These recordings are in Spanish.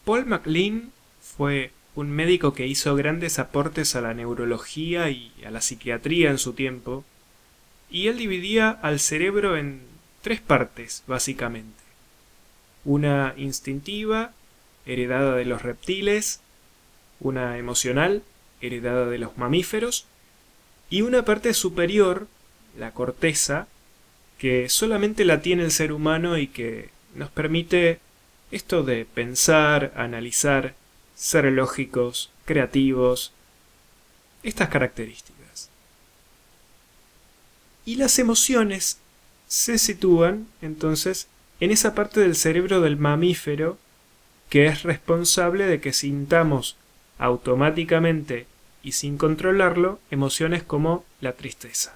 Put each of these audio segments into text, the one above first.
Paul MacLean fue un médico que hizo grandes aportes a la neurología y a la psiquiatría en su tiempo, y él dividía al cerebro en tres partes, básicamente. Una instintiva, heredada de los reptiles, una emocional, heredada de los mamíferos, y una parte superior, la corteza, que solamente la tiene el ser humano y que nos permite esto de pensar, analizar, ser lógicos, creativos, estas características. Y las emociones se sitúan, entonces, en esa parte del cerebro del mamífero que es responsable de que sintamos automáticamente y sin controlarlo emociones como la tristeza.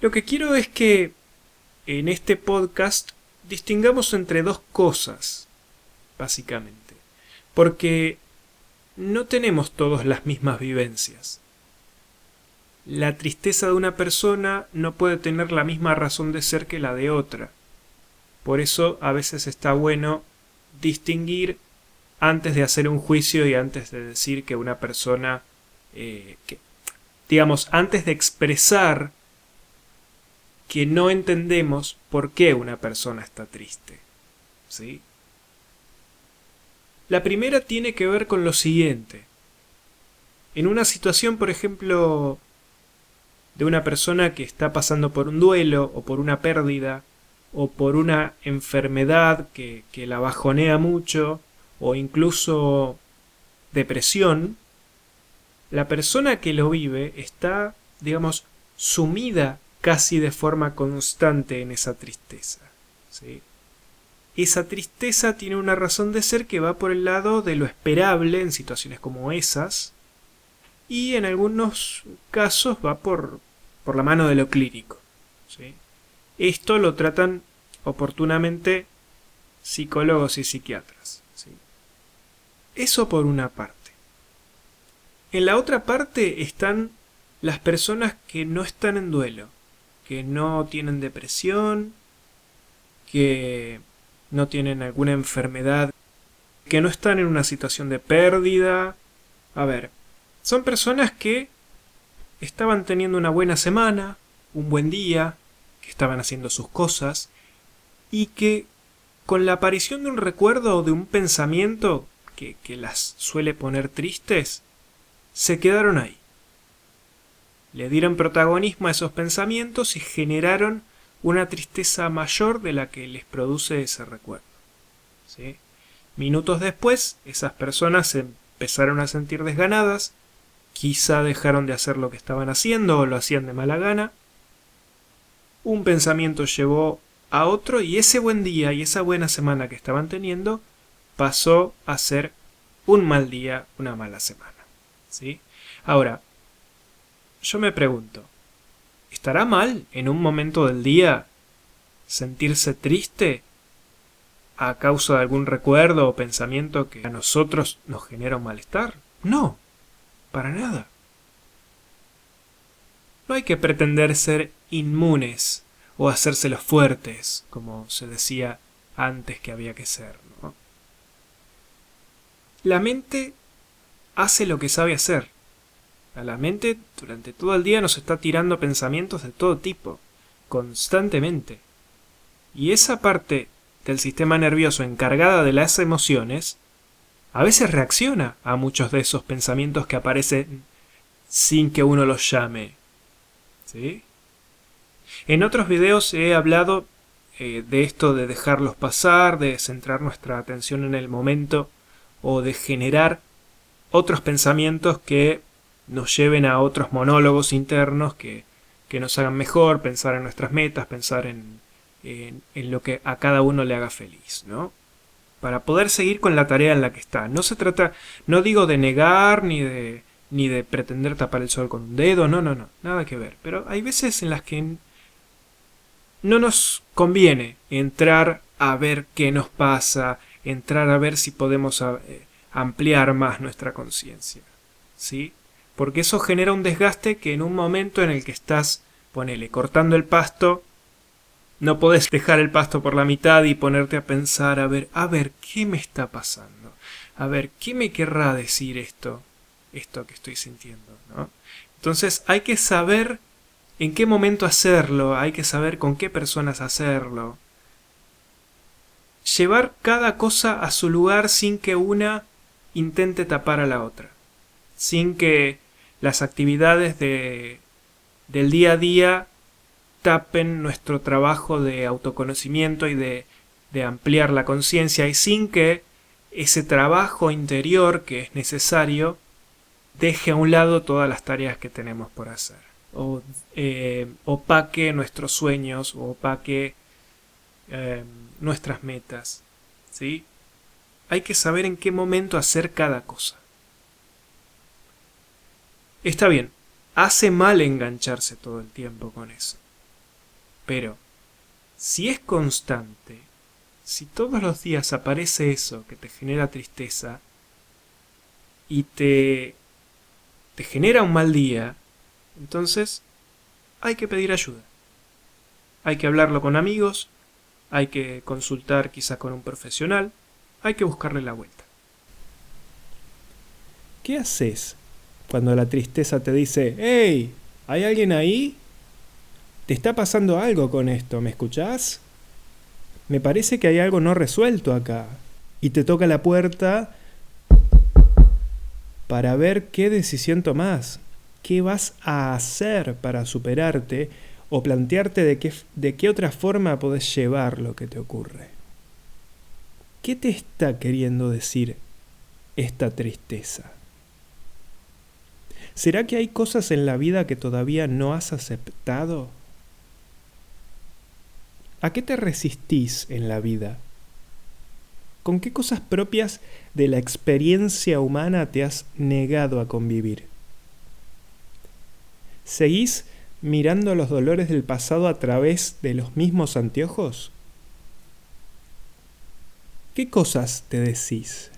Lo que quiero es que en este podcast distingamos entre dos cosas, básicamente, porque no tenemos todos las mismas vivencias. La tristeza de una persona no puede tener la misma razón de ser que la de otra. Por eso a veces está bueno distinguir antes de hacer un juicio y antes de decir que una persona, antes de expresar que no entendemos por qué una persona está triste. ¿Sí? La primera tiene que ver con lo siguiente. En una situación, por ejemplo, de una persona que está pasando por un duelo o por una pérdida o por una enfermedad que la bajonea mucho o incluso depresión, la persona que lo vive está, sumida casi de forma constante en esa tristeza. ¿Sí? Esa tristeza tiene una razón de ser que va por el lado de lo esperable en situaciones como esas, y en algunos casos va por la mano de lo clínico. ¿Sí? Esto lo tratan oportunamente psicólogos y psiquiatras. ¿Sí? Eso por una parte. En la otra parte están las personas que no están en duelo, que no tienen depresión, que no tienen alguna enfermedad, que no están en una situación de pérdida. A ver, son personas que estaban teniendo una buena semana, un buen día, que estaban haciendo sus cosas, y que con la aparición de un recuerdo o de un pensamiento que las suele poner tristes, se quedaron ahí. Le dieron protagonismo a esos pensamientos y generaron una tristeza mayor de la que les produce ese recuerdo. ¿Sí? Minutos después, esas personas se empezaron a sentir desganadas, quizá dejaron de hacer lo que estaban haciendo o lo hacían de mala gana. Un pensamiento llevó a otro y ese buen día y esa buena semana que estaban teniendo pasó a ser un mal día, una mala semana. ¿Sí? Ahora, yo me pregunto, ¿estará mal en un momento del día sentirse triste a causa de algún recuerdo o pensamiento que a nosotros nos genera un malestar? No, para nada. No hay que pretender ser inmunes o hacérselos fuertes, como se decía antes que había que ser, ¿no? La mente hace lo que sabe hacer. A la mente durante todo el día nos está tirando pensamientos de todo tipo, constantemente. Y esa parte del sistema nervioso encargada de las emociones, a veces reacciona a muchos de esos pensamientos que aparecen sin que uno los llame. ¿Sí? En otros videos he hablado de esto de dejarlos pasar, de centrar nuestra atención en el momento o de generar otros pensamientos que nos lleven a otros monólogos internos que nos hagan mejor, pensar en nuestras metas, pensar en lo que a cada uno le haga feliz, ¿no? Para poder seguir con la tarea en la que está. No se trata, no digo de negar ni de pretender tapar el sol con un dedo, no, nada que ver. Pero hay veces en las que no nos conviene entrar a ver qué nos pasa, entrar a ver si podemos ampliar más nuestra conciencia, ¿sí? Porque eso genera un desgaste que en un momento en el que estás, ponele, cortando el pasto, No podés dejar el pasto por la mitad y ponerte a pensar, a ver, ¿qué me está pasando? A ver, ¿qué me querrá decir esto que estoy sintiendo, ¿no? Entonces hay que saber en qué momento hacerlo, hay que saber con qué personas hacerlo. Llevar cada cosa a su lugar sin que una intente tapar a la otra. Sin que las actividades del día a día tapen nuestro trabajo de autoconocimiento y de ampliar la conciencia, y sin que ese trabajo interior que es necesario deje a un lado todas las tareas que tenemos por hacer, o opaque nuestros sueños, o opaque nuestras metas, ¿sí? Hay que saber en qué momento hacer cada cosa. Está bien, hace mal engancharse todo el tiempo con eso. Pero, si es constante, si todos los días aparece eso que te genera tristeza y te genera un mal día, entonces hay que pedir ayuda. Hay que hablarlo con amigos, hay que consultar quizá con un profesional, hay que buscarle la vuelta. ¿Qué haces cuando la tristeza te dice, hey, ¿hay alguien ahí? ¿Te está pasando algo con esto? ¿Me escuchás? Me parece que hay algo no resuelto acá. Y te toca la puerta para ver qué decisión tomás, qué vas a hacer para superarte o plantearte de qué otra forma podés llevar lo que te ocurre. ¿Qué te está queriendo decir esta tristeza? ¿Será que hay cosas en la vida que todavía no has aceptado? ¿A qué te resistís en la vida? ¿Con qué cosas propias de la experiencia humana te has negado a convivir? ¿Seguís mirando los dolores del pasado a través de los mismos anteojos? ¿Qué cosas te decís?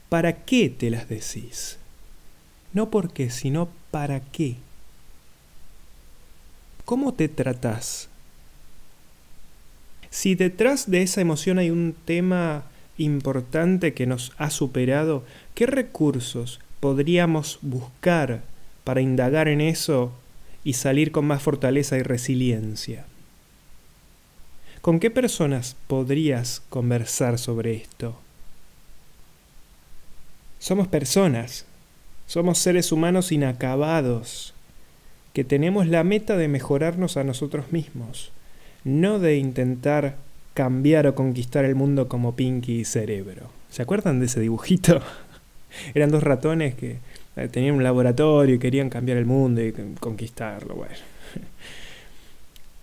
¿Para qué te las decís? No por qué, sino para qué. ¿Cómo te tratás? Si detrás de esa emoción hay un tema importante que nos ha superado, ¿qué recursos podríamos buscar para indagar en eso y salir con más fortaleza y resiliencia? ¿Con qué personas podrías conversar sobre esto? Somos personas, somos seres humanos inacabados, que tenemos la meta de mejorarnos a nosotros mismos, no de intentar cambiar o conquistar el mundo como Pinky y Cerebro. ¿Se acuerdan de ese dibujito? Eran dos ratones que tenían un laboratorio y querían cambiar el mundo y conquistarlo. Bueno.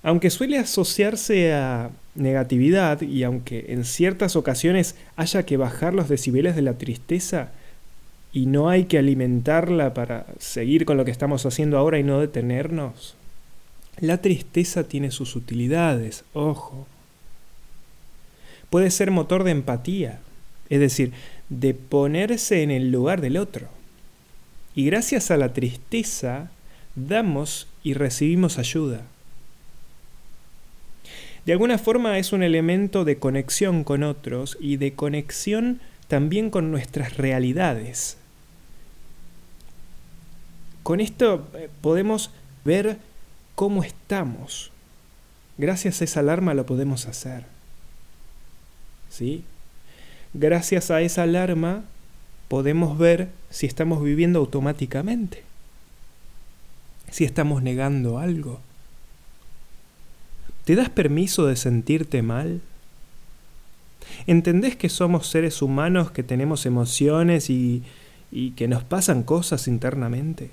Aunque suele asociarse a negatividad y aunque en ciertas ocasiones haya que bajar los decibeles de la tristeza y no hay que alimentarla para seguir con lo que estamos haciendo ahora y no detenernos, la tristeza tiene sus utilidades, ojo. Puede ser motor de empatía, es decir, de ponerse en el lugar del otro. Y gracias a la tristeza damos y recibimos ayuda. De alguna forma es un elemento de conexión con otros y de conexión también con nuestras realidades. Con esto podemos ver cómo estamos. Gracias a esa alarma lo podemos hacer. ¿Sí? Gracias a esa alarma podemos ver si estamos viviendo automáticamente, si estamos negando algo. ¿Te das permiso de sentirte mal? ¿Entendés que somos seres humanos que tenemos emociones y que nos pasan cosas internamente?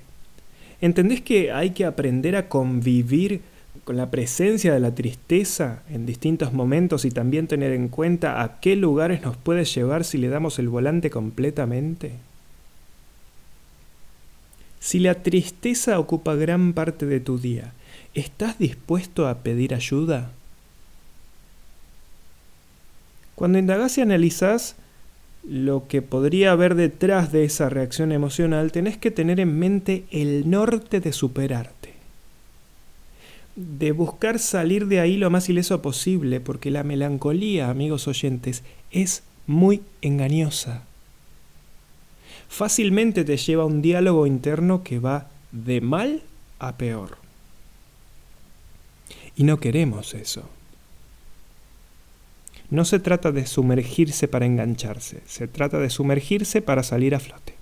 ¿Entendés que hay que aprender a convivir con la presencia de la tristeza en distintos momentos y también tener en cuenta a qué lugares nos puede llevar si le damos el volante completamente? Si la tristeza ocupa gran parte de tu día, ¿estás dispuesto a pedir ayuda? Cuando indagás y analizás lo que podría haber detrás de esa reacción emocional, tenés que tener en mente el norte de superarte. de buscar salir de ahí lo más ileso posible, porque la melancolía, amigos oyentes, es muy engañosa. Fácilmente te lleva a un diálogo interno que va de mal a peor. Y no queremos eso. No se trata de sumergirse para engancharse, se trata de sumergirse para salir a flote.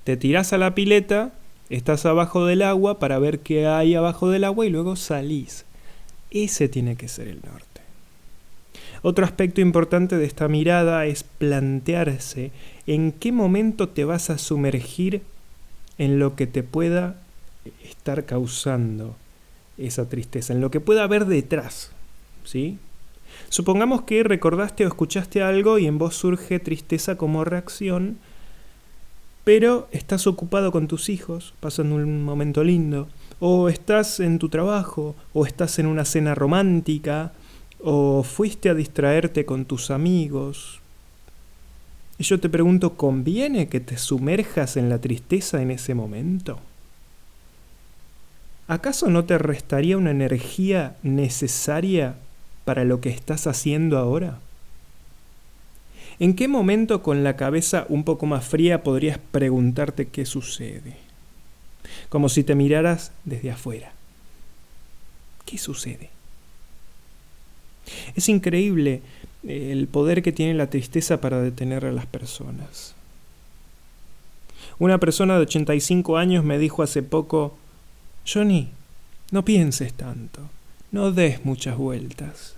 Te tirás a la pileta, estás abajo del agua para ver qué hay abajo del agua y luego salís. Ese tiene que ser el norte. Otro aspecto importante de esta mirada es plantearse en qué momento te vas a sumergir en lo que te pueda estar causando esa tristeza, en lo que pueda haber detrás, ¿sí? Supongamos que recordaste o escuchaste algo y en vos surge tristeza como reacción, pero estás ocupado con tus hijos, pasando un momento lindo, o estás en tu trabajo, o estás en una cena romántica, o fuiste a distraerte con tus amigos. Y yo te pregunto, ¿conviene que te sumerjas en la tristeza en ese momento? ¿Acaso no te restaría una energía necesaria para lo que estás haciendo ahora? ¿En qué momento con la cabeza un poco más fría podrías preguntarte qué sucede? Como si te miraras desde afuera. ¿Qué sucede? Es increíble el poder que tiene la tristeza para detener a las personas. Una persona de 85 años me dijo hace poco: Johnny, no pienses tanto, no des muchas vueltas.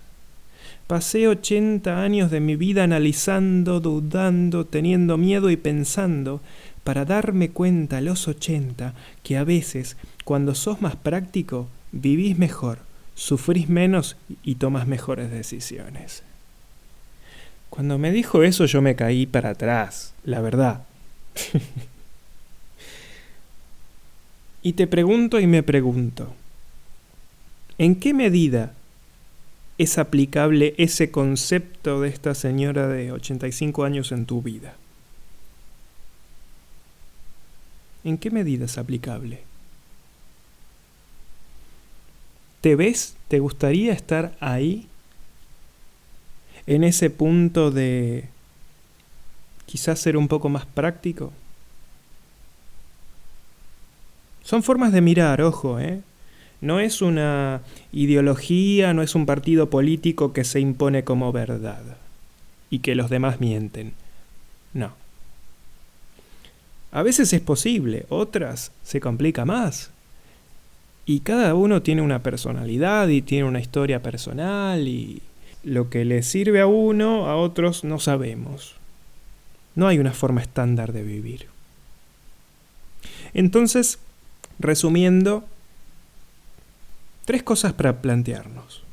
Pasé 80 años de mi vida analizando, dudando, teniendo miedo y pensando, para darme cuenta a los 80 que a veces, cuando sos más práctico, vivís mejor, sufrís menos y tomás mejores decisiones. Cuando me dijo eso yo me caí para atrás, la verdad. Y te pregunto y me pregunto, ¿en qué medida es aplicable ese concepto de esta señora de 85 años en tu vida? ¿En qué medida es aplicable? ¿Te ves? ¿Te gustaría estar ahí? En ese punto de quizás ser un poco más práctico. Son formas de mirar, ojo, No es una ideología, no es un partido político que se impone como verdad y que los demás mienten. No. A veces es posible, otras se complica más. Y cada uno tiene una personalidad y tiene una historia personal y lo que le sirve a uno, a otros no sabemos. No hay una forma estándar de vivir. Entonces, resumiendo, 3 cosas para plantearnos.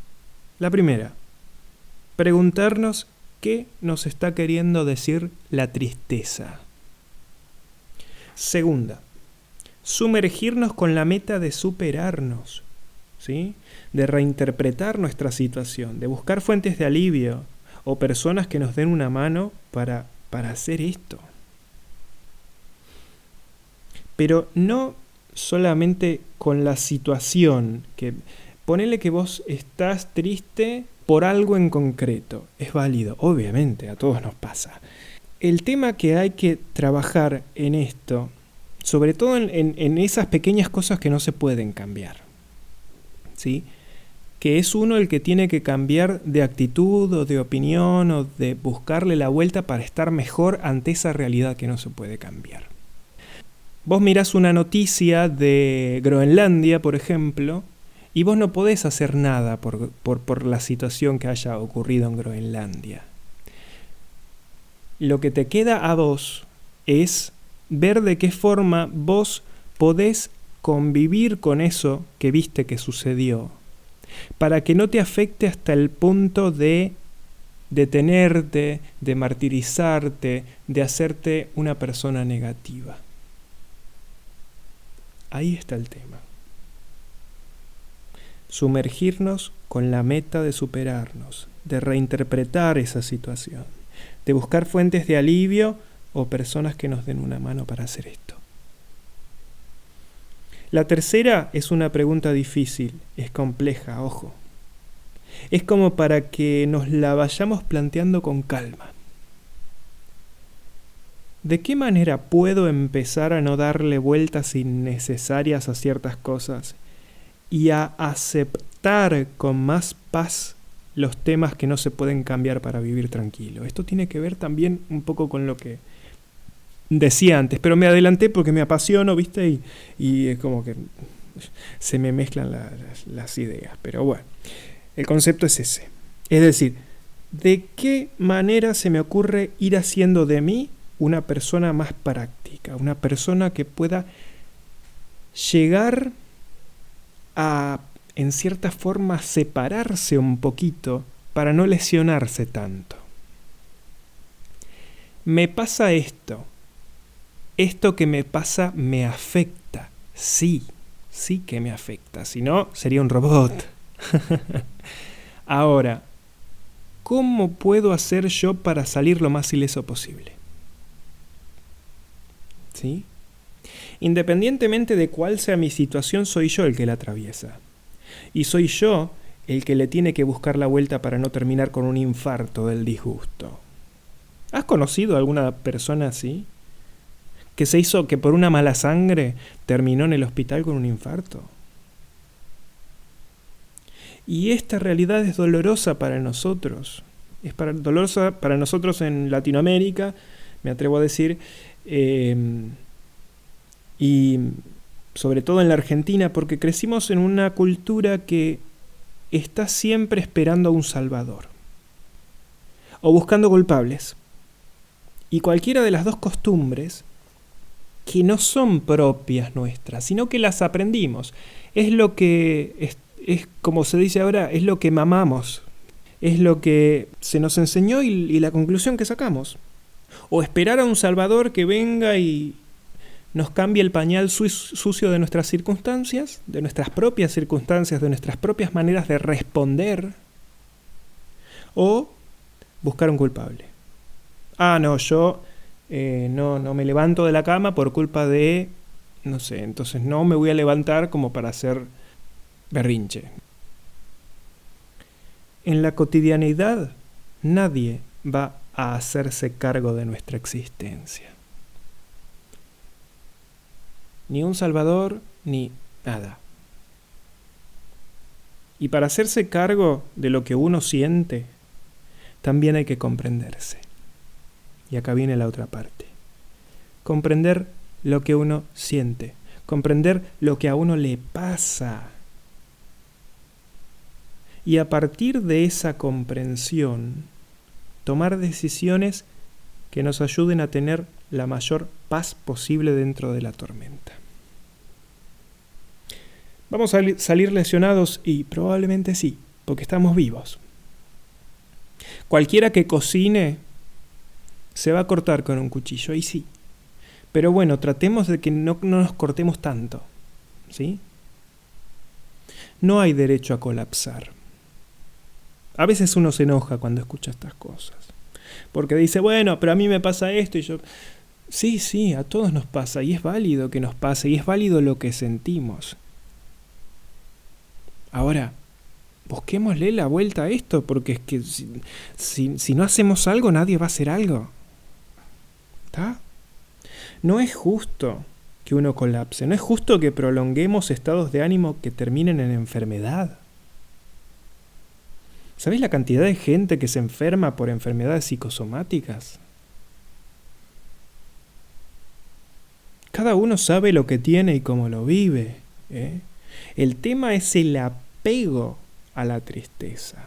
La primera, preguntarnos qué nos está queriendo decir la tristeza. Segunda, sumergirnos con la meta de superarnos, ¿sí? De reinterpretar nuestra situación, de buscar fuentes de alivio o personas que nos den una mano para hacer esto. Pero no solamente con la situación, que ponele que vos estás triste por algo en concreto, es válido, obviamente, a todos nos pasa. El tema que hay que trabajar en esto, sobre todo en esas pequeñas cosas que no se pueden cambiar, ¿sí? Que es uno el que tiene que cambiar de actitud o de opinión o de buscarle la vuelta para estar mejor ante esa realidad que no se puede cambiar. Vos mirás una noticia de Groenlandia, por ejemplo, y vos no podés hacer nada por la situación que haya ocurrido en Groenlandia. Lo que te queda a vos es ver de qué forma vos podés convivir con eso que viste que sucedió, para que no te afecte hasta el punto de detenerte, de martirizarte, de hacerte una persona negativa. Ahí está el tema. Sumergirnos con la meta de superarnos, de reinterpretar esa situación, de buscar fuentes de alivio o personas que nos den una mano para hacer esto. La tercera es una pregunta difícil, es compleja, ojo. Es como para que nos la vayamos planteando con calma. ¿De qué manera puedo empezar a no darle vueltas innecesarias a ciertas cosas y a aceptar con más paz los temas que no se pueden cambiar para vivir tranquilo? Esto tiene que ver también un poco con lo que decía antes, pero me adelanté porque me apasiono, ¿viste? Y es como que se me mezclan las ideas. Pero bueno, el concepto es ese. Es decir, ¿de qué manera se me ocurre ir haciendo de mí una persona más práctica? Una persona que pueda llegar a, en cierta forma, separarse un poquito para no lesionarse tanto. Me pasa esto. Esto que me pasa me afecta. Sí que me afecta. Si no, sería un robot. Ahora, ¿cómo puedo hacer yo para salir lo más ileso posible? ¿Sí? Independientemente de cuál sea mi situación, soy yo el que la atraviesa. Y soy yo el que le tiene que buscar la vuelta para no terminar con un infarto del disgusto. ¿Has conocido a alguna persona así? Que por una mala sangre terminó en el hospital con un infarto. Y esta realidad es dolorosa para nosotros. Dolorosa para nosotros en Latinoamérica, me atrevo a decir, y sobre todo en la Argentina, porque crecimos en una cultura que está siempre esperando a un salvador o buscando culpables. Y cualquiera de las dos costumbres, que no son propias nuestras, sino que las aprendimos, es lo que es como se dice ahora, es lo que mamamos, es lo que se nos enseñó y la conclusión que sacamos. O esperar a un salvador que venga y nos cambie el pañal sucio de nuestras circunstancias, de nuestras propias circunstancias, de nuestras propias maneras de responder, o buscar un culpable. No, yo no me levanto de la cama por culpa de, no sé, entonces no me voy a levantar como para hacer berrinche. En la cotidianidad nadie va a hacerse cargo de nuestra existencia. Ni un salvador, ni nada. Y para hacerse cargo de lo que uno siente, también hay que comprenderse. Y acá viene la otra parte. Comprender lo que uno siente. Comprender lo que a uno le pasa. Y a partir de esa comprensión, tomar decisiones que nos ayuden a tener la mayor paz posible dentro de la tormenta. ¿Vamos a salir lesionados? Y probablemente sí, porque estamos vivos. Cualquiera que cocine se va a cortar con un cuchillo, y sí. Pero bueno, tratemos de que no nos cortemos tanto, ¿sí? No hay derecho a colapsar. A veces uno se enoja cuando escucha estas cosas. Porque dice, bueno, pero a mí me pasa esto y yo... Sí, a todos nos pasa y es válido que nos pase y es válido lo que sentimos. Ahora, busquémosle la vuelta a esto, porque es que si no hacemos algo, nadie va a hacer algo. ¿Está? No es justo que uno colapse, no es justo que prolonguemos estados de ánimo que terminen en enfermedad. ¿Sabés la cantidad de gente que se enferma por enfermedades psicosomáticas? Cada uno sabe lo que tiene y cómo lo vive, ¿eh? El tema es el apego a la tristeza.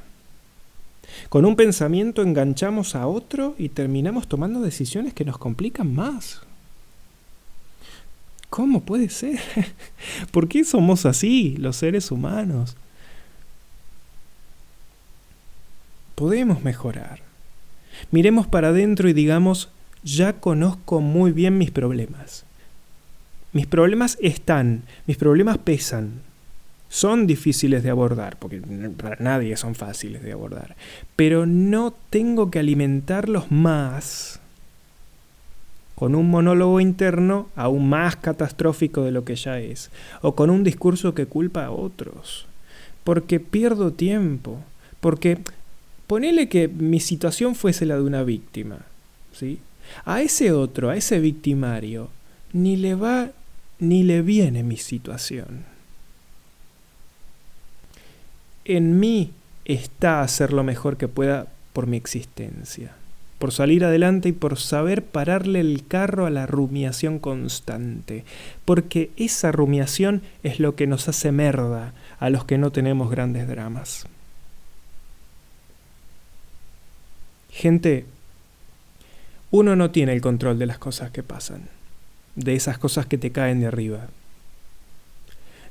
Con un pensamiento enganchamos a otro y terminamos tomando decisiones que nos complican más. ¿Cómo puede ser? ¿Por qué somos así, los seres humanos? Podemos mejorar. Miremos para adentro y digamos, ya conozco muy bien mis problemas. Mis problemas mis problemas pesan. Son difíciles de abordar, porque para nadie son fáciles de abordar. Pero no tengo que alimentarlos más con un monólogo interno aún más catastrófico de lo que ya es, o con un discurso que culpa a otros, porque pierdo tiempo, porque ponele que mi situación fuese la de una víctima, ¿sí? A ese otro, a ese victimario, ni le va ni le viene mi situación. En mí está hacer lo mejor que pueda por mi existencia, por salir adelante y por saber pararle el carro a la rumiación constante, porque esa rumiación es lo que nos hace merda a los que no tenemos grandes dramas. Gente, uno no tiene el control de las cosas que pasan, de esas cosas que te caen de arriba.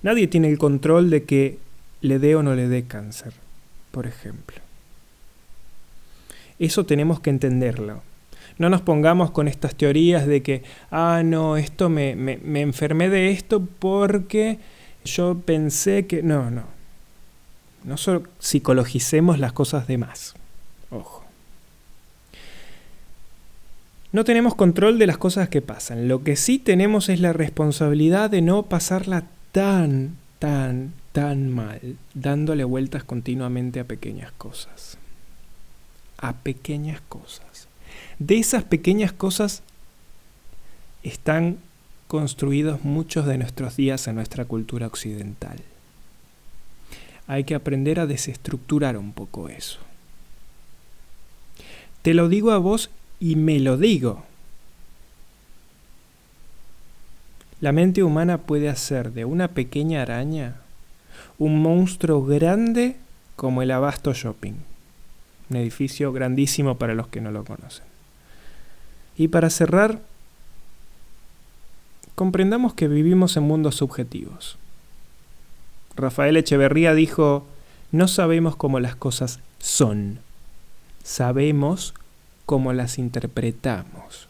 Nadie tiene el control de que le dé o no le dé cáncer, por ejemplo. Eso tenemos que entenderlo. No nos pongamos con estas teorías de que, no, esto me enfermé de esto porque yo pensé que... No solo psicologicemos las cosas de más. Ojo. No tenemos control de las cosas que pasan. Lo que sí tenemos es la responsabilidad de no pasarla tan mal, dándole vueltas continuamente a pequeñas cosas. A pequeñas cosas. De esas pequeñas cosas están construidos muchos de nuestros días en nuestra cultura occidental. Hay que aprender a desestructurar un poco eso. Te lo digo a vos y me lo digo. La mente humana puede hacer de una pequeña araña un monstruo grande como el Abasto Shopping. Un edificio grandísimo para los que no lo conocen. Y para cerrar, comprendamos que vivimos en mundos subjetivos. Rafael Echeverría dijo, no sabemos cómo las cosas son, sabemos cómo las interpretamos.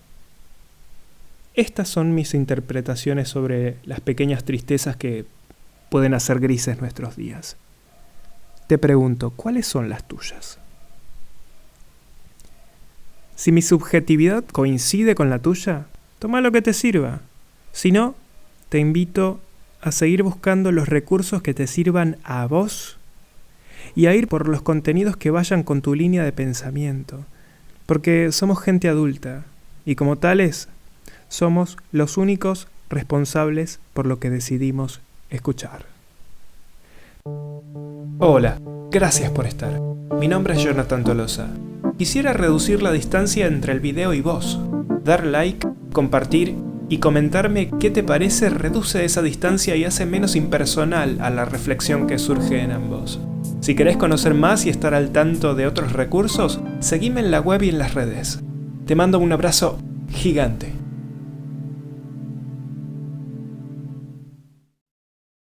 Estas son mis interpretaciones sobre las pequeñas tristezas que pueden hacer grises nuestros días. Te pregunto, ¿cuáles son las tuyas? Si mi subjetividad coincide con la tuya, toma lo que te sirva. Si no, te invito a seguir buscando los recursos que te sirvan a vos y a ir por los contenidos que vayan con tu línea de pensamiento. Porque somos gente adulta y como tales somos los únicos responsables por lo que decidimos escuchar. Hola, gracias por estar. Mi nombre es Jonathan Tolosa. Quisiera reducir la distancia entre el video y vos. Dar like, compartir y comentarme qué te parece reduce esa distancia y hace menos impersonal a la reflexión que surge en ambos. Si querés conocer más y estar al tanto de otros recursos, seguime en la web y en las redes. Te mando un abrazo gigante.